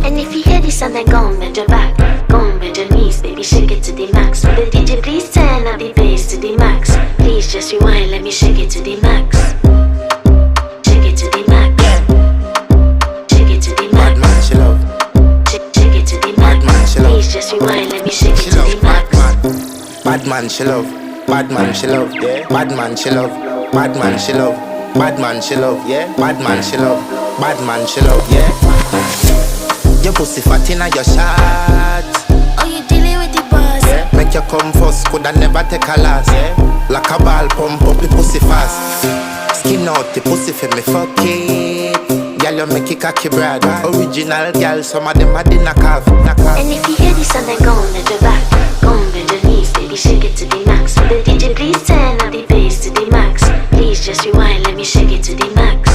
And if you hear this and then go on bend your back, go on bend your knees, baby, shake it to the max. Will the DJ please turn up the bass to the max? Please just rewind, let me shake it to the max. Shake it to the max. Shake it to the max. Bad man, she love. Shake it to the max. Bad man, she love. Please just rewind, let me shake it She to love the max. bad man, she love. Bad man, she love. Yeah. Bad man, she love. Bad man, she love. Bad man, she love. Yeah. Bad man, she love. Bad man, she love. Yeah. Your pussy fat inna your shot. Oh, you dealing with the boss? Yeah. Make you come first, coulda never take a last. Yeah. Like a ball, pump up the pussy fast. Skin out the pussy for me, fuck it. Girl, you make it cocky brad. Original girl, some of them are the knockoff. And if you hear this and then go on bend your back, go on bend your knees, baby, shake it to the max. Will the DJ please turn up the bass to the max? Please just rewind, let me shake it to the max.